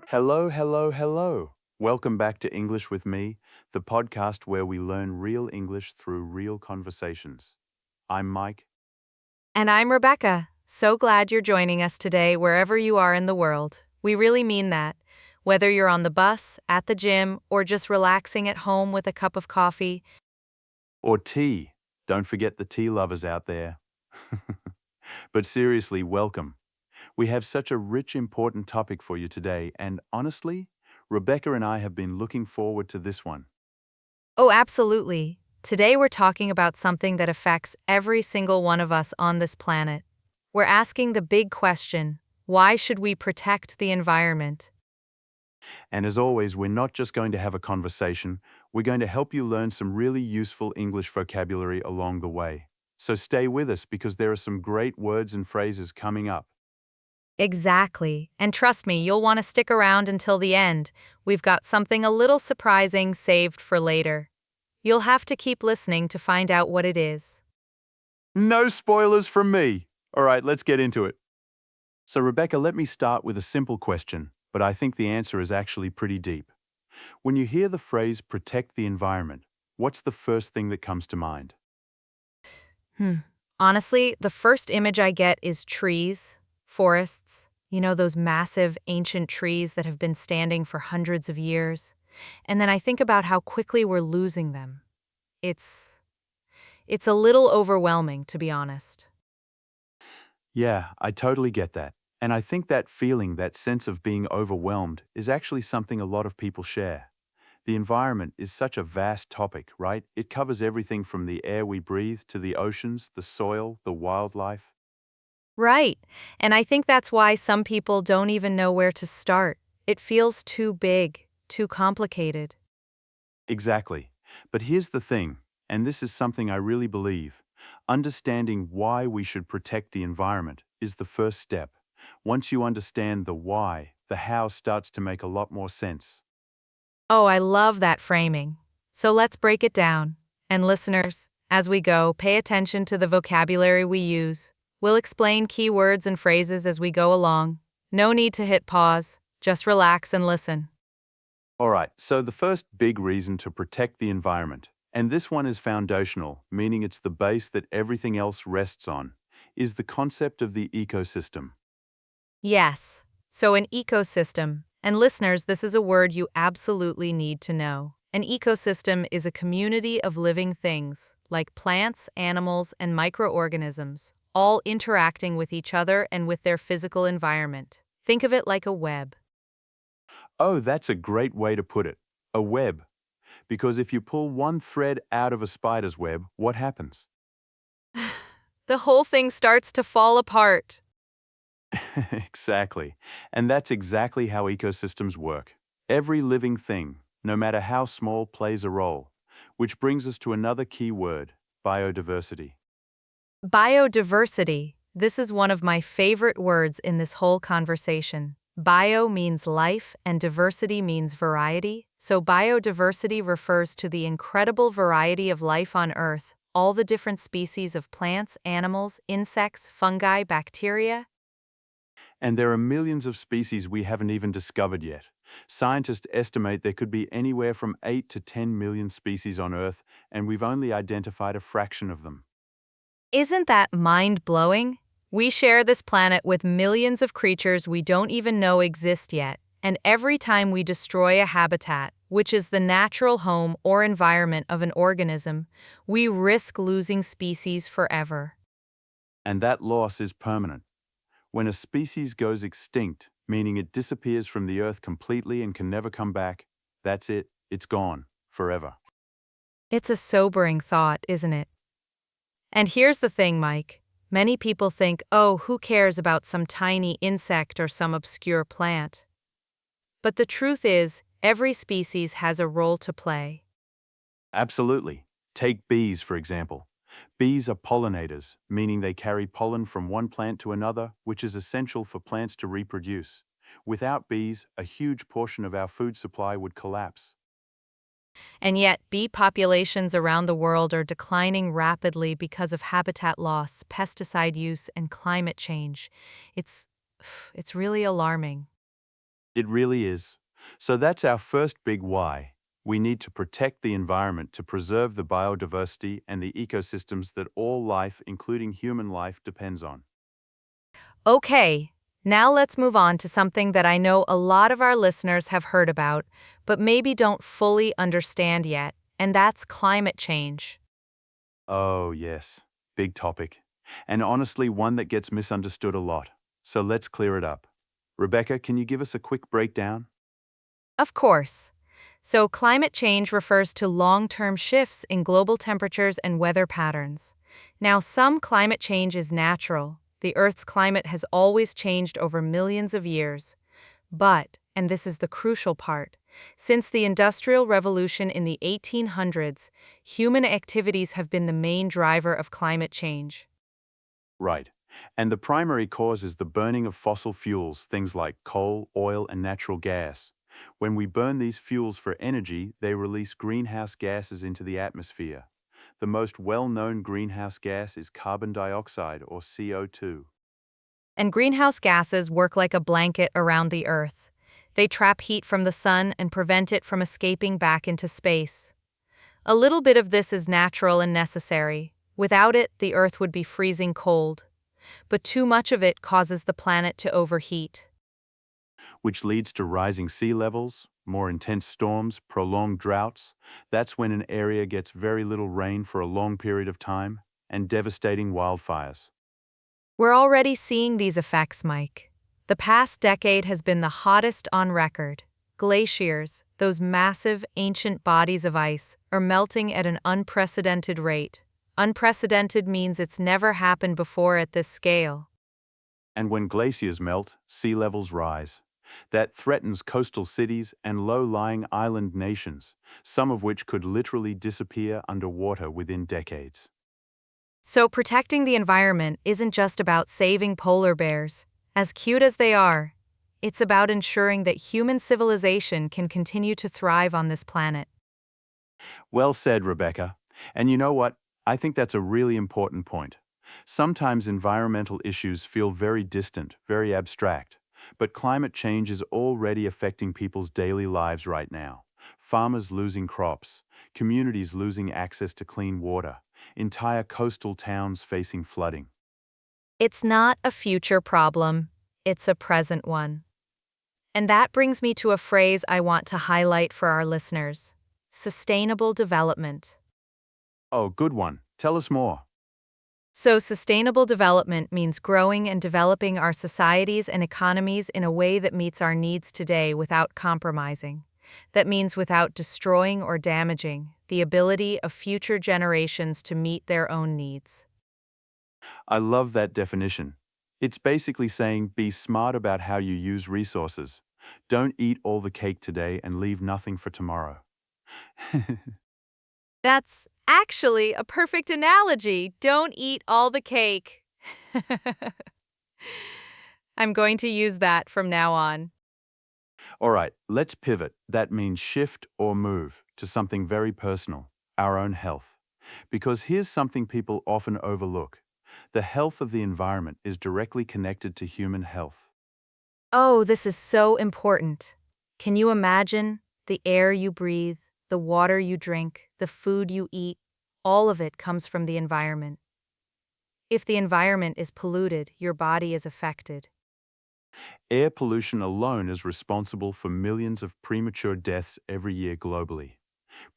Hello, hello, hello. Welcome back to English with Me, the podcast where we learn real English through real conversations. I'm Mike. And I'm Rebecca. So glad you're joining us today wherever you are in the world. We really mean that. Whether you're on the bus, at the gym, or just relaxing at home with a cup of coffee. Or tea. Don't forget the tea lovers out there. But seriously, welcome. We have such a rich, important topic for you today, and honestly, Rebecca and I have been looking forward to this one. Oh, absolutely. Today we're talking about something that affects every single one of us on this planet. We're asking the big question, why should we protect the environment? And as always, we're not just going to have a conversation, we're going to help you learn some really useful English vocabulary along the way. So stay with us because there are some great words and phrases coming up. Exactly. And trust me, you'll want to stick around until the end. We've got something a little surprising saved for later. You'll have to keep listening to find out what it is. No spoilers from me. All right, let's get into it. So, Rebecca, let me start with a simple question, but I think the answer is actually pretty deep. When you hear the phrase protect the environment, what's the first thing that comes to mind? Hmm. Honestly, the first image I get is trees, forests, those massive ancient trees that have been standing for hundreds of years. And then I think about how quickly we're losing them. It's it's a little overwhelming, to be honest. Yeah, I totally get that. And I think that feeling, that sense of being overwhelmed, is actually something a lot of people share. The environment is such a vast topic, right? It covers everything from the air we breathe to the oceans, the soil, the wildlife. Right. And I think that's why some people don't even know where to start. It feels too big, too complicated. Exactly. But here's the thing, and this is something I really believe. Understanding why we should protect the environment is the first step. Once you understand the why, the how starts to make a lot more sense. Oh, I love that framing. So let's break it down. And listeners, as we go, pay attention to the vocabulary we use. We'll explain key words and phrases as we go along. No need to hit pause, just relax and listen. All right, so the first big reason to protect the environment, and this one is foundational, meaning it's the base that everything else rests on, is the concept of the ecosystem. Yes, so an ecosystem. And listeners, this is a word you absolutely need to know. An ecosystem is a community of living things, like plants, animals, and microorganisms, all interacting with each other and with their physical environment. Think of it like a web. Oh, that's a great way to put it. A web. Because if you pull one thread out of a spider's web, what happens? The whole thing starts to fall apart. Exactly. And that's exactly how ecosystems work. Every living thing, no matter how small, plays a role. Which brings us to another key word, biodiversity. Biodiversity. This is one of my favorite words in this whole conversation. Bio means life and diversity means variety, so biodiversity refers to the incredible variety of life on Earth, all the different species of plants, animals, insects, fungi, bacteria. And there are millions of species we haven't even discovered yet. Scientists estimate there could be anywhere from 8 to 10 million species on Earth, and we've only identified a fraction of them. Isn't that mind-blowing? We share this planet with millions of creatures we don't even know exist yet, and every time we destroy a habitat, which is the natural home or environment of an organism, we risk losing species forever. And that loss is permanent. When a species goes extinct, meaning it disappears from the Earth completely and can never come back, that's it, it's gone, forever. It's a sobering thought, isn't it? And here's the thing, Mike. Many people think, oh, who cares about some tiny insect or some obscure plant? But the truth is, every species has a role to play. Absolutely. Take bees, for example. Bees are pollinators, meaning they carry pollen from one plant to another, which is essential for plants to reproduce. Without bees, a huge portion of our food supply would collapse. And yet, bee populations around the world are declining rapidly because of habitat loss, pesticide use, and climate change. It's, it's really alarming. It really is. So that's our first big why. We need to protect the environment to preserve the biodiversity and the ecosystems that all life, including human life, depends on. Okay, now let's move on to something that I know a lot of our listeners have heard about, but maybe don't fully understand yet, and that's climate change. Oh, yes. Big topic. And honestly, one that gets misunderstood a lot. So let's clear it up. Rebecca, can you give us a quick breakdown? Of course. So, climate change refers to long term shifts in global temperatures and weather patterns. Now, some climate change is natural. The Earth's climate has always changed over millions of years. But, and this is the crucial part, since the Industrial Revolution in the 1800s, human activities have been the main driver of climate change. Right. And the primary cause is the burning of fossil fuels, things like coal, oil, and natural gas. When we burn these fuels for energy, they release greenhouse gases into the atmosphere. The most well-known greenhouse gas is carbon dioxide, or CO2. And greenhouse gases work like a blanket around the Earth. They trap heat from the sun and prevent it from escaping back into space. A little bit of this is natural and necessary. Without it, the Earth would be freezing cold. But too much of it causes the planet to overheat. Which leads to rising sea levels, more intense storms, prolonged droughts. That's when an area gets very little rain for a long period of time, and devastating wildfires. We're already seeing these effects, Mike. The past decade has been the hottest on record. Glaciers, those massive, ancient bodies of ice, are melting at an unprecedented rate. Unprecedented means it's never happened before at this scale. And when glaciers melt, sea levels rise. That threatens coastal cities and low-lying island nations, some of which could literally disappear underwater within decades. So, protecting the environment isn't just about saving polar bears, as cute as they are. It's about ensuring that human civilization can continue to thrive on this planet. Well said, Rebecca. And you know what? I think that's a really important point. Sometimes environmental issues feel very distant, very abstract, but climate change is already affecting people's daily lives right now. Farmers losing crops, communities losing access to clean water, entire coastal towns facing flooding. It's not a future problem, it's a present one. And that brings me to a phrase I want to highlight for our listeners: sustainable development. Oh, good one. Tell us more. So, sustainable development means growing and developing our societies and economies in a way that meets our needs today without compromising. That means without destroying or damaging the ability of future generations to meet their own needs. I love that definition. It's basically saying be smart about how you use resources. Don't eat all the cake today and leave nothing for tomorrow. That's actually a perfect analogy. Don't eat all the cake. I'm going to use that from now on. All right, let's pivot. That means shift or move to something very personal, our own health. Because here's something people often overlook. The health of the environment is directly connected to human health. Oh, this is so important. Can you imagine the air you breathe, the water you drink, the food you eat? All of it comes from the environment. If the environment is polluted, your body is affected. Air pollution alone is responsible for millions of premature deaths every year globally.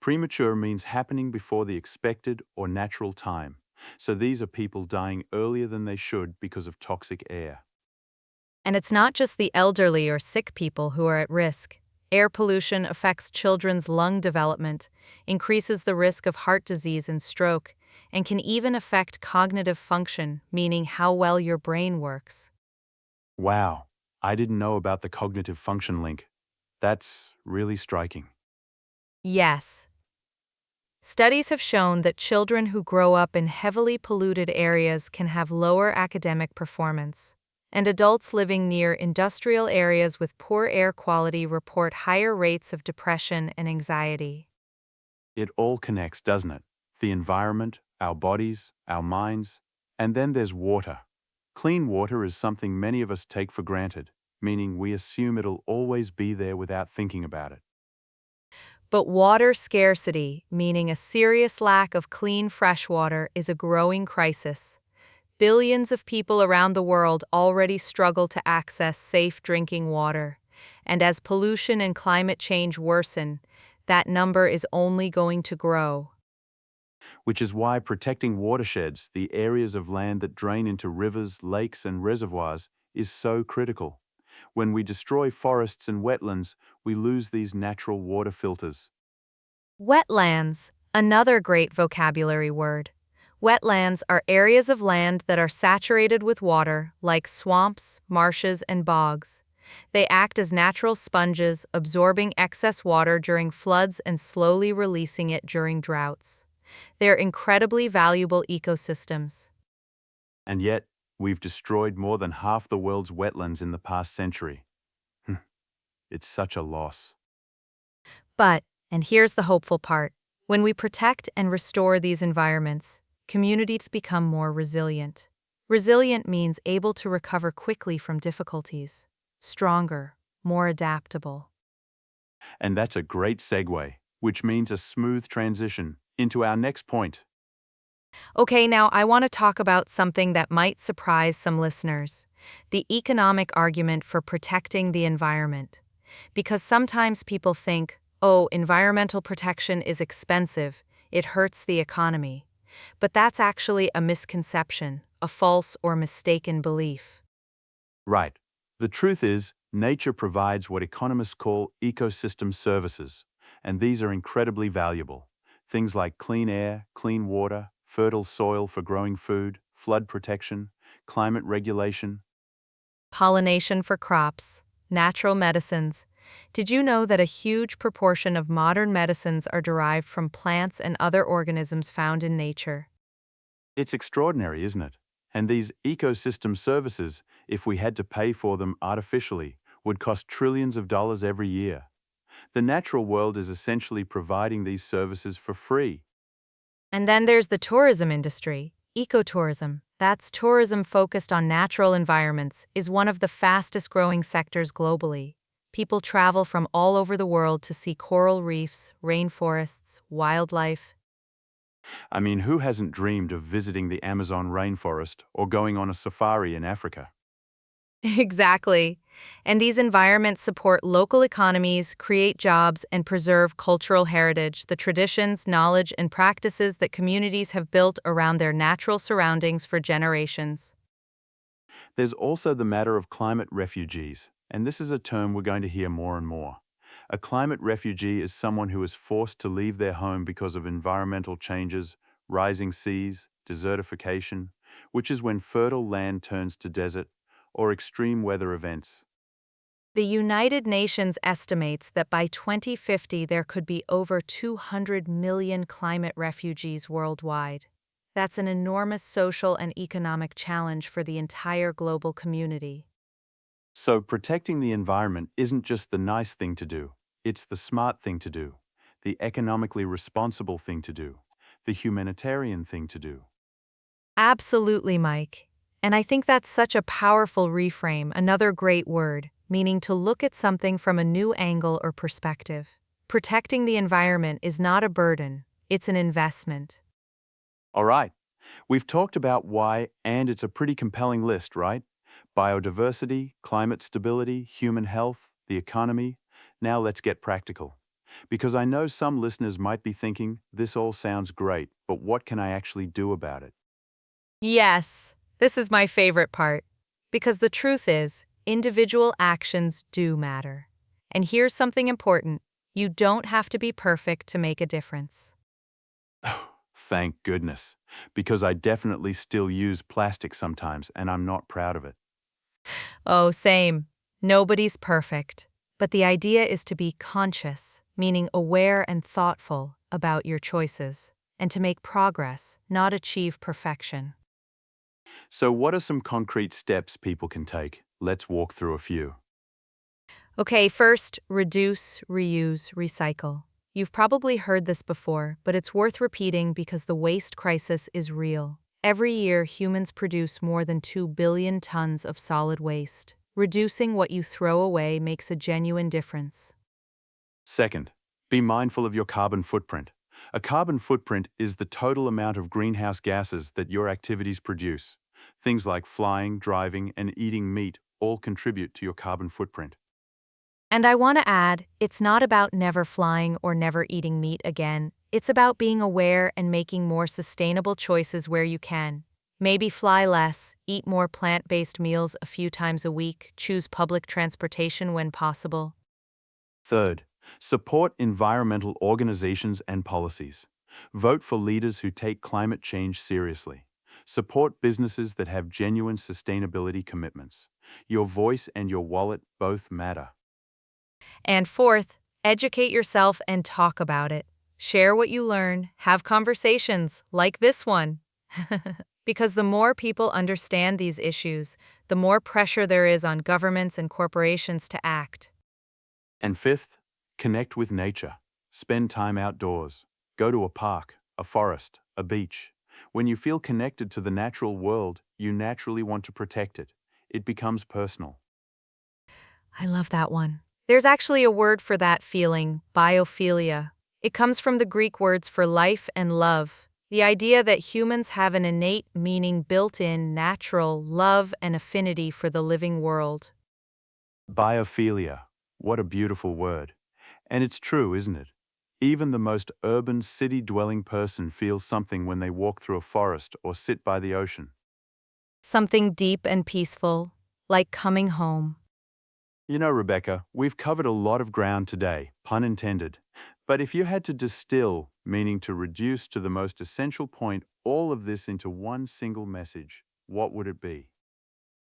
Premature means happening before the expected or natural time. So these are people dying earlier than they should because of toxic air. And it's not just the elderly or sick people who are at risk. Air pollution affects children's lung development, increases the risk of heart disease and stroke, and can even affect cognitive function, meaning how well your brain works. Wow, I didn't know about the cognitive function link. That's really striking. Yes. Studies have shown that children who grow up in heavily polluted areas can have lower academic performance. And adults living near industrial areas with poor air quality report higher rates of depression and anxiety. It all connects, doesn't it? The environment, our bodies, our minds, and then there's water. Clean water is something many of us take for granted, meaning we assume it'll always be there without thinking about it. But water scarcity, meaning a serious lack of clean fresh water, is a growing crisis. Billions of people around the world already struggle to access safe drinking water. And as pollution and climate change worsen, that number is only going to grow. Which is why protecting watersheds, the areas of land that drain into rivers, lakes, and reservoirs, is so critical. When we destroy forests and wetlands, we lose these natural water filters. Wetlands, another great vocabulary word. Wetlands are areas of land that are saturated with water, like swamps, marshes, and bogs. They act as natural sponges, absorbing excess water during floods and slowly releasing it during droughts. They're incredibly valuable ecosystems. And yet, we've destroyed more than half the world's wetlands in the past century. It's such a loss. But, and here's the hopeful part, when we protect and restore these environments, communities become more resilient. Resilient means able to recover quickly from difficulties, stronger, more adaptable. And that's a great segue, which means a smooth transition into our next point. Okay, now I want to talk about something that might surprise some listeners, the economic argument for protecting the environment. Because sometimes people think, oh, environmental protection is expensive, it hurts the economy. But that's actually a misconception, a false or mistaken belief. Right. The truth is, nature provides what economists call ecosystem services, and these are incredibly valuable. Things like clean air, clean water, fertile soil for growing food, flood protection, climate regulation. Pollination for crops, natural medicines. Did you know that a huge proportion of modern medicines are derived from plants and other organisms found in nature? It's extraordinary, isn't it? And these ecosystem services, if we had to pay for them artificially, would cost trillions of dollars every year. The natural world is essentially providing these services for free. And then there's the tourism industry. Ecotourism, that's tourism focused on natural environments, is one of the fastest growing sectors globally. People travel from all over the world to see coral reefs, rainforests, wildlife. I mean, who hasn't dreamed of visiting the Amazon rainforest or going on a safari in Africa? Exactly. And these environments support local economies, create jobs, and preserve cultural heritage, the traditions, knowledge, and practices that communities have built around their natural surroundings for generations. There's also the matter of climate refugees, and this is a term we're going to hear more and more. A climate refugee is someone who is forced to leave their home because of environmental changes, rising seas, desertification, which is when fertile land turns to desert, or extreme weather events. The United Nations estimates that by 2050 there could be over 200 million climate refugees worldwide. That's an enormous social and economic challenge for the entire global community. So protecting the environment isn't just the nice thing to do, it's the smart thing to do, the economically responsible thing to do, the humanitarian thing to do. Absolutely, Mike. And I think that's such a powerful reframe, another great word, meaning to look at something from a new angle or perspective. Protecting the environment is not a burden, it's an investment. All right, we've talked about why, and it's a pretty compelling list, right? Biodiversity, climate stability, human health, the economy. Now let's get practical. Because I know some listeners might be thinking, this all sounds great, but what can I actually do about it? Yes, this is my favorite part. Because the truth is, individual actions do matter. And here's something important, you don't have to be perfect to make a difference. Thank goodness. Because I definitely still use plastic sometimes, and I'm not proud of it. Oh, same. Nobody's perfect. But the idea is to be conscious, meaning aware and thoughtful about your choices, and to make progress, not achieve perfection. So, what are some concrete steps people can take? Let's walk through a few. Okay, first, reduce, reuse, recycle. You've probably heard this before, but it's worth repeating because the waste crisis is real. Every year, humans produce more than 2 billion tons of solid waste. Reducing what you throw away makes a genuine difference. Second, be mindful of your carbon footprint. A carbon footprint is the total amount of greenhouse gases that your activities produce. Things like flying, driving, and eating meat all contribute to your carbon footprint. And I want to add, it's not about never flying or never eating meat again. It's about being aware and making more sustainable choices where you can. Maybe fly less, eat more plant-based meals a few times a week, choose public transportation when possible. Third, support environmental organizations and policies. Vote for leaders who take climate change seriously. Support businesses that have genuine sustainability commitments. Your voice and your wallet both matter. And fourth, educate yourself and talk about it. Share what you learn, have conversations like this one. Because the more people understand these issues, the more pressure there is on governments and corporations to act. And fifth, connect with nature. Spend time outdoors. Go to a park, a forest, a beach. When you feel connected to the natural world, you naturally want to protect it. It becomes personal. I love that one. There's actually a word for that feeling, biophilia. It comes from the Greek words for life and love. The idea that humans have an innate meaning built in, natural love and affinity for the living world. Biophilia. What a beautiful word. And it's true, isn't it? Even the most urban, city-dwelling person feels something when they walk through a forest or sit by the ocean. Something deep and peaceful, like coming home. You know, Rebecca, we've covered a lot of ground today, pun intended. But if you had to distill, meaning to reduce to the most essential point, all of this into one single message, what would it be?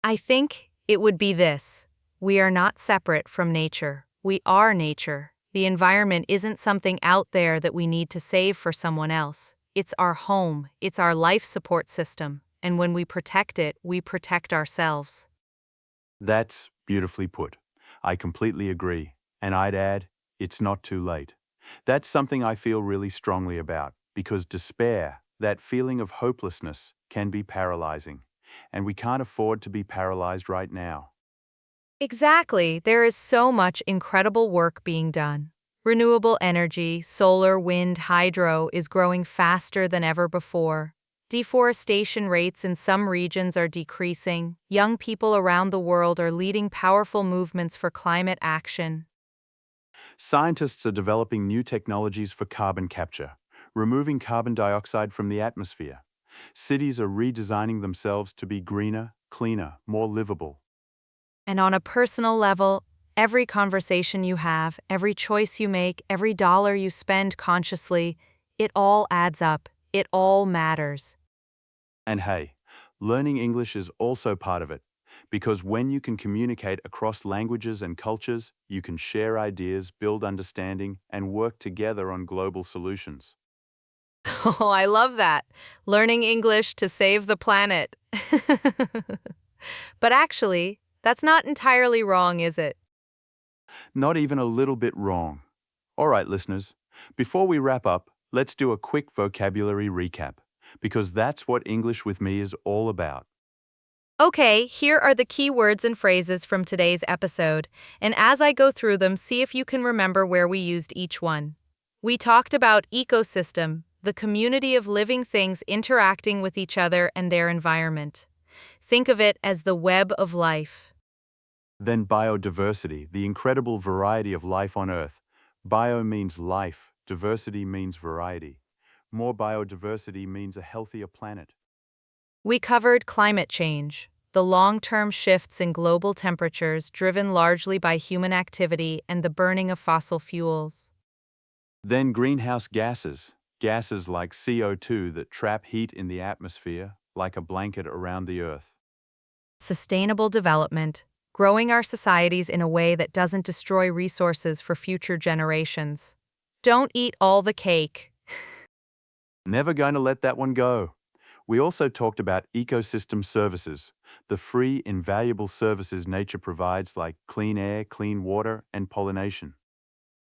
I think it would be this. We are not separate from nature. We are nature. The environment isn't something out there that we need to save for someone else. It's our home. It's our life support system. And when we protect it, we protect ourselves. That's beautifully put. I completely agree. And I'd add, it's not too late. That's something I feel really strongly about, because despair, that feeling of hopelessness, can be paralyzing. And we can't afford to be paralyzed right now. Exactly. There is so much incredible work being done. Renewable energy, solar, wind, hydro is growing faster than ever before. Deforestation rates in some regions are decreasing. Young people around the world are leading powerful movements for climate action. Scientists are developing new technologies for carbon capture, removing carbon dioxide from the atmosphere. Cities are redesigning themselves to be greener, cleaner, more livable. And on a personal level, every conversation you have, every choice you make, every dollar you spend consciously, it all adds up. It all matters. And hey, learning English is also part of it, because when you can communicate across languages and cultures, you can share ideas, build understanding, and work together on global solutions. Oh, I love that. Learning English to save the planet. But actually, that's not entirely wrong, is it? Not even a little bit wrong. All right, listeners, before we wrap up, let's do a quick vocabulary recap, because that's what English with me is all about. Okay, here are the key words and phrases from today's episode, and as I go through them, see if you can remember where we used each one. We talked about ecosystem, the community of living things interacting with each other and their environment. Think of it as the web of life. Then biodiversity, the incredible variety of life on Earth. Bio means life, diversity means variety. More biodiversity means a healthier planet. We covered climate change, the long-term shifts in global temperatures driven largely by human activity and the burning of fossil fuels. Then greenhouse gases, gases like CO2 that trap heat in the atmosphere, like a blanket around the Earth. Sustainable development, growing our societies in a way that doesn't destroy resources for future generations. Don't eat all the cake. Never going to let that one go. We also talked about ecosystem services, the free, invaluable services nature provides like clean air, clean water, and pollination.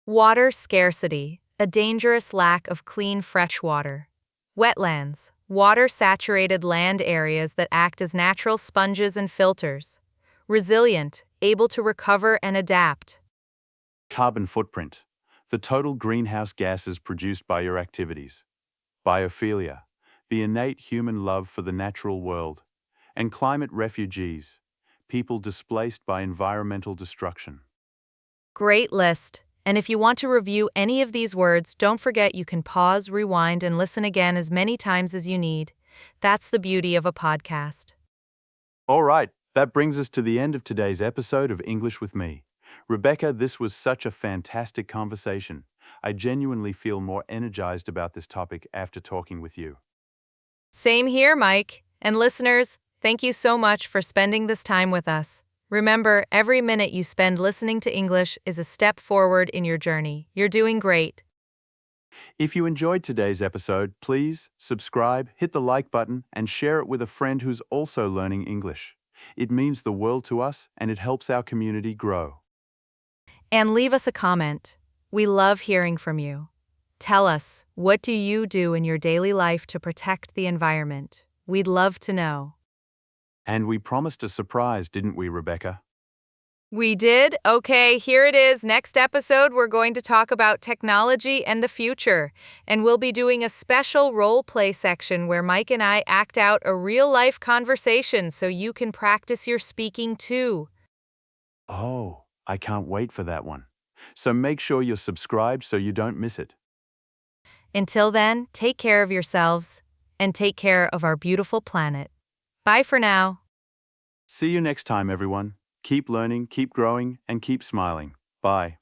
Water scarcity, a dangerous lack of clean fresh water. Wetlands, water-saturated land areas that act as natural sponges and filters. Resilient, able to recover and adapt. Carbon footprint, the total greenhouse gases produced by your activities. Biophilia, the innate human love for the natural world. And climate refugees, people displaced by environmental destruction. Great list. And if you want to review any of these words, don't forget you can pause, rewind, and listen again as many times as you need. That's the beauty of a podcast. All right, that brings us to the end of today's episode of English with me. Rebecca, this was such a fantastic conversation. I genuinely feel more energized about this topic after talking with you. Same here, Mike. And listeners, thank you so much for spending this time with us. Remember, every minute you spend listening to English is a step forward in your journey. You're doing great. If you enjoyed today's episode, please subscribe, hit the like button, and share it with a friend who's also learning English. It means the world to us and it helps our community grow. And leave us a comment. We love hearing from you. Tell us, what do you do in your daily life to protect the environment? We'd love to know. And we promised a surprise, didn't we, Rebecca? We did? Okay, here it is. Next episode, we're going to talk about technology and the future. And we'll be doing a special role play section where Mike and I act out a real life conversation so you can practice your speaking too. Oh, I can't wait for that one. So make sure you're subscribed so you don't miss it. Until then, take care of yourselves and take care of our beautiful planet. Bye for now. See you next time, everyone. Keep learning, keep growing, and keep smiling. Bye.